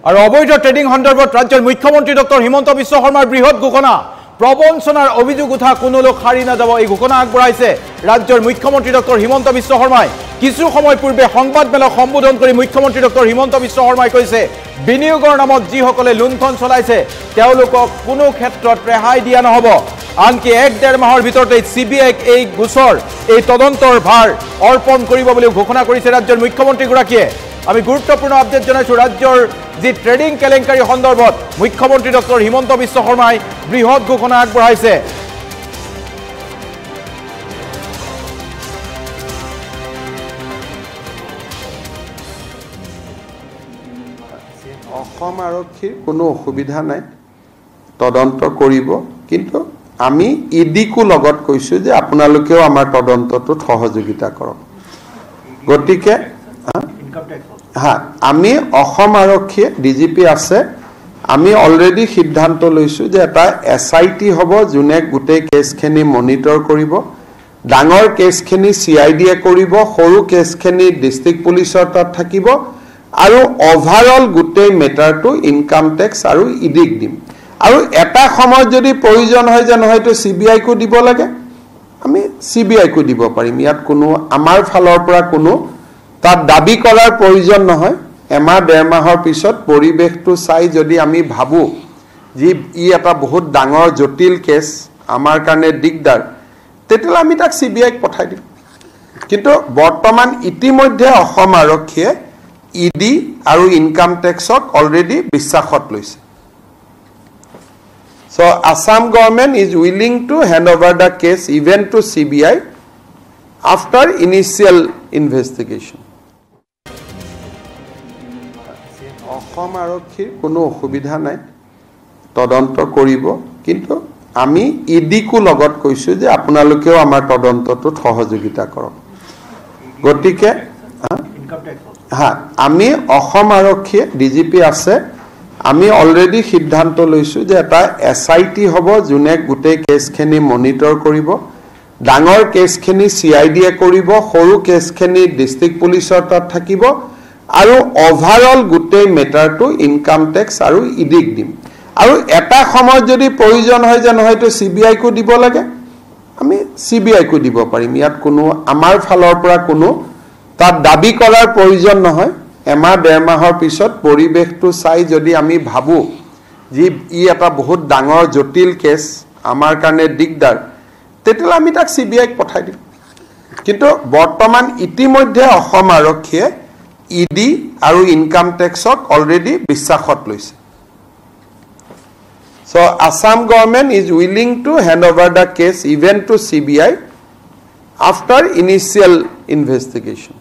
আৰু অবৈধ ট্ৰেডিং সন্দৰ্ভত ৰাজ্যৰ মুখ্যমন্ত্ৰী ডক্টৰ হিমন্ত বিশ্ব শৰ্মাৰ বৃহৎ ঘোষণা প্ৰবঞ্চনাৰ অভিযোগ উঠা কোনো লোক হাৰি নাযাব এই ঘোষণা আগবঢ়াইছে ৰাজ্যৰ মুখ্যমন্ত্ৰী ডক্টৰ হিমন্ত বিশ্ব শৰ্মাই কিছু সময় পূৰ্বে সংবাদমেলক সম্বোধন কৰি মুখ্যমন্ত্ৰী ডক্টৰ হিমন্ত বিশ্ব শৰ্মাই কৈছে বিনিয়োগৰ নামত যিসকলে লুণ্ঠন চলাইছে তেওঁলোকক কোনো ক্ষেত্ৰত ৰেহাই দিয়া নহব আনকি 1-1.5 মাহৰ ভিতৰতে সিবিআইক এই গোচৰ এই তদন্তৰ ভাৰ অৰ্পণ কৰিব বুলি ঘোষণা কৰিছে ৰাজ্যৰ মুখ্যমন্ত্ৰীগৰাকীয়ে আমি গুৰুত্বপূৰ্ণ আপডেট জনাইছো ৰাজ্যৰ যি ট্ৰেডিং কেলেংকাৰী সন্দৰ্ভত মুখ্যমন্ত্ৰী ডক্টৰ হিমন্ত বিশ্ব শৰ্মাই বৃহৎ ঘোষণা আগবঢ়াইছে অসম আৰক্ষীৰ কোনো অসুবিধা নাই তদন্ত কৰিব কিন্তু আমি ইডিকো লগত কৈছো যে আপোনালোকেও আমাৰ তদন্তটোত সহযোগিতা কৰক গতিকে আমি অসম আৰক্ষী ডিজিপি আছে আমি অলৰেডি সিদ্ধান্ত লৈছো যে এটা এসআইটি হ'ব যোনে গোটেই কেছখিনি মনিটৰ কৰিব ডাঙৰ কেছখিনি সিআইডিয়ে কৰিব সৰু কেছখিনি ডিস্ট্ৰিক্ট পুলিচৰ তাত থাকিব আৰু ওভাৰঅল গোটেই মেটাৰটো ইনকাম টেক্স আৰু ইডিক দিম আৰু এটা সময় যদি প্ৰয়োজন হয় যে হয়তো সিবিআই কো দিব লাগে আমি সিবিআই কো দিব পাৰিম ইয়াত কোনো আমাৰ ফালৰ পৰা কোনো তাত দাবী কৰাৰ প্ৰয়োজন নহয় এমাহ 1.5 মাহৰ পিছত পৰিবেশটো চাই যদি আমি ভাবো যে ই এটা বহুত ডাঙৰ জটিল কেছ আমাৰ কাৰণে দিগদাৰ তেতিয়ালে আমি তাক সিবিআইক পঠাই দিম কিন্তু বৰ্তমান ইতিমধ্যে অসম আৰক্ষীয়ে ইডি আৰু ইনকাম টেক্সক অলৰেডি বিশ্বাসত লৈছে So Assam government is willing to hand over the case even to CBI after initial investigation. Assam আৰক্ষীৰ কোনো অসুবিধা নাই তদন্ত কৰিব কিন্তু আমি ইডিকো লগত কৈছো যে আপোনালোকেও আমাৰ তদন্তটোত সহযোগিতা কৰক গতিকে আমি অসম আৰক্ষী ডিজিপি আছে আমি অলৰেডি সিদ্ধান্ত লৈছো যে এটা এসআইটি হ'ব যোনে গোটেই কেছখিনি মনিটৰ কৰিব ডাঙৰ কেছখিনি সিআইডিয়ে কৰিব সৰু কেছখিনি ডিস্ট্ৰিক্ট পুলিচৰ তাত থাকিব আৰু ওভাৰঅল গোটেই মেটাৰটো ইনকাম টেক্স আৰু ইডিক দিম আৰু এটা সময় যদি প্ৰয়োজন হয় যে হয়তো সিবিআই কো দিব লাগে আমি সিবিআই কো দিব পাৰিম ইয়াত কোনো আমাৰ ফালৰ পৰা কোনো তাত দাবী কৰাৰ প্ৰয়োজন নহয় এমাহ 1.5 মাহৰ পিছত পৰিবেশটো চাই যদি আমি ভাবো যে ই এটা বহুত ডাঙৰ জটিল কেছ আমাৰ কাৰণে দিগদাৰ তেতিয়ালে আমি তাক সিবিআইক পঠাই দিম কিন্তু বৰ্তমান ইতিমধ্যে অসম আৰক্ষীয়ে ইডি আৰু ইনকাম টেক্সক অলৰেডি বিশ্বাসত লৈছে So Assam government is willing to hand over the case even to CBI after initial investigation